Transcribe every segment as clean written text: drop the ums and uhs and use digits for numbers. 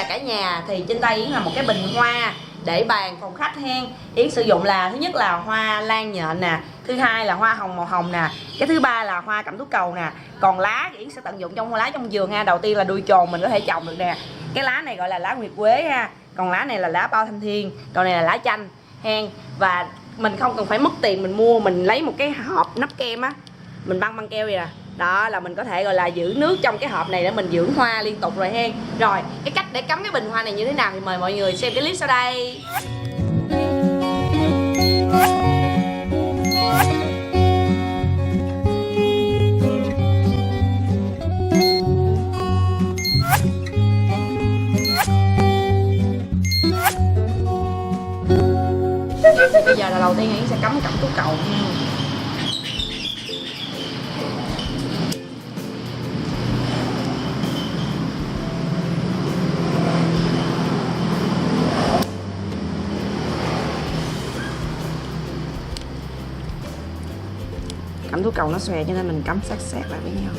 cả nhà, thì trên tay Yến là một cái bình hoa để bàn phòng khách hen. Yến sử dụng là thứ nhất là hoa lan nhện nè, thứ hai là hoa hồng màu hồng nè, cái thứ ba là hoa cẩm tú cầu nè. Còn lá thì Yến sẽ tận dụng trong hoa lá trong vườn ha. Đầu tiên là đuôi chồn mình có thể trồng được nè. Cái lá này gọi là lá nguyệt quế ha, còn lá này là lá bao thanh thiên, còn này là lá chanh hen. Và mình không cần phải mất tiền mình mua, mình lấy một cái hộp nắp kem á, mình băng keo vậy nè. Đó là mình có thể gọi là giữ nước trong cái hộp này để mình dưỡng hoa liên tục rồi hen. Rồi cái cách để cắm cái bình hoa này như thế nào thì mời mọi người xem cái clip sau đây. Bây giờ là đầu tiên Yến sẽ cắm cẩm tú cầu nha. Cẩm tú cầu nó xòe cho nên mình cắm sát lại với nhau.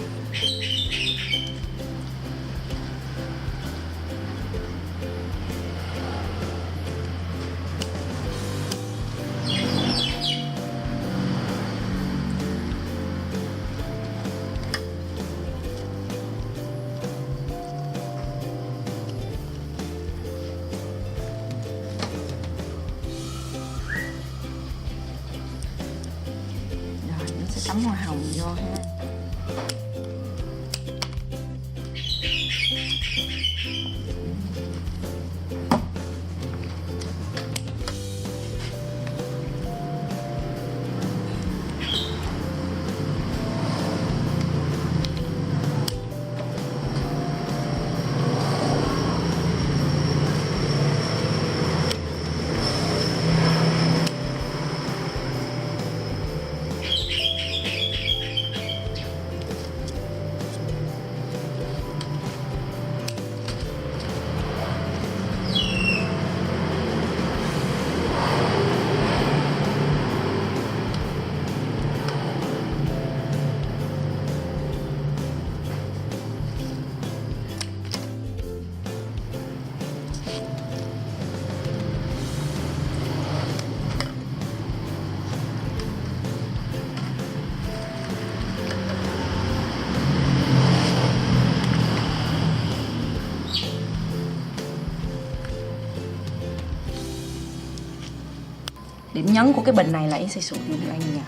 Cắm hoa hồng vô ha. Điểm nhấn của cái bình này là Yến sẽ sử dụng lan nhện.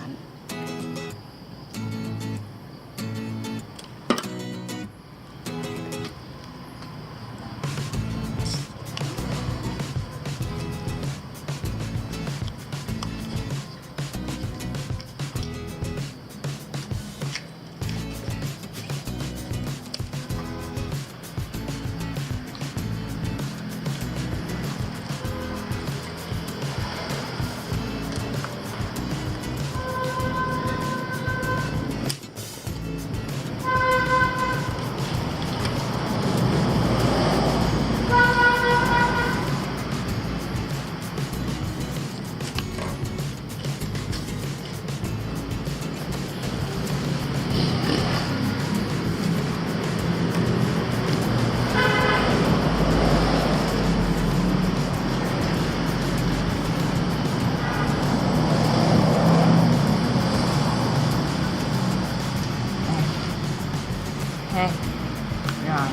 Rồi.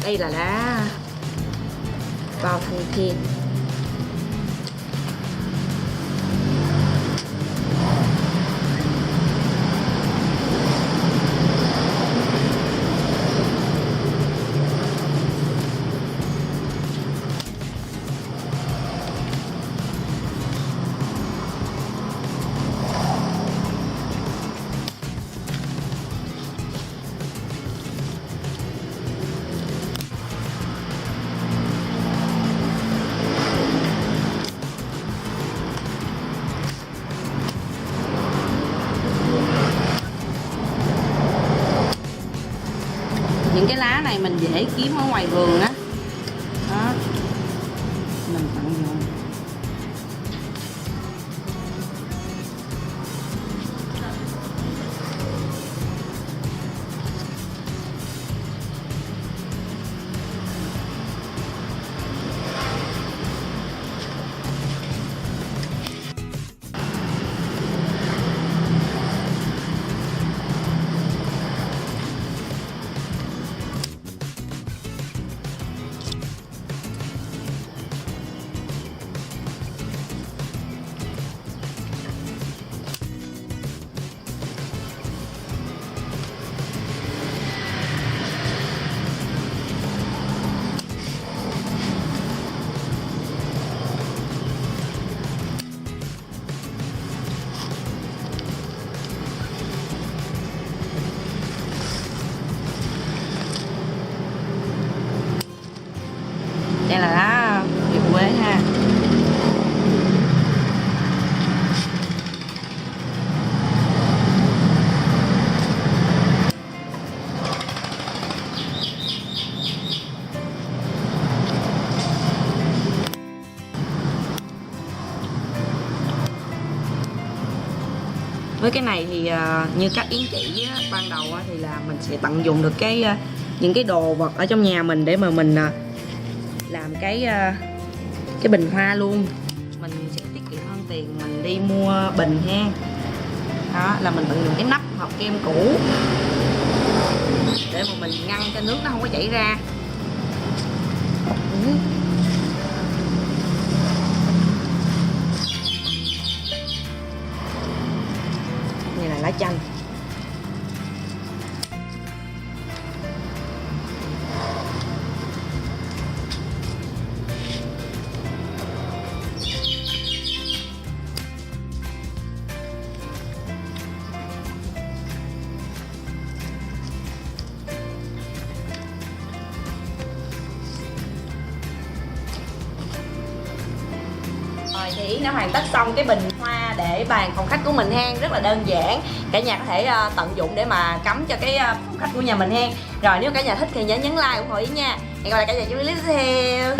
Đây là lá bao thanh thiên. Những cái lá này mình dễ kiếm ở ngoài vườn á. Đó. Mình tận dụng. Với cái này thì như các Yến chỉ á, ban đầu á, thì là mình sẽ tận dụng được những cái đồ vật ở trong nhà mình để mà mình làm cái bình hoa luôn. Mình sẽ tiết kiệm hơn tiền mình đi mua bình ha. Đó là mình tận dụng cái nắp hộp kem cũ để mà mình ngăn cho nước nó không có chảy ra. Này là lá chanh. Rồi thì Yến đã hoàn tất xong cái bình hoa để bàn phòng khách của mình ha, rất là đơn giản. Cả nhà có thể tận dụng để mà cắm cho cái phòng khách của nhà mình ha. Rồi nếu cả nhà thích thì nhớ nhấn like ủng hộ Yến nha. Hẹn gặp lại cả nhà trong clip tiếp theo.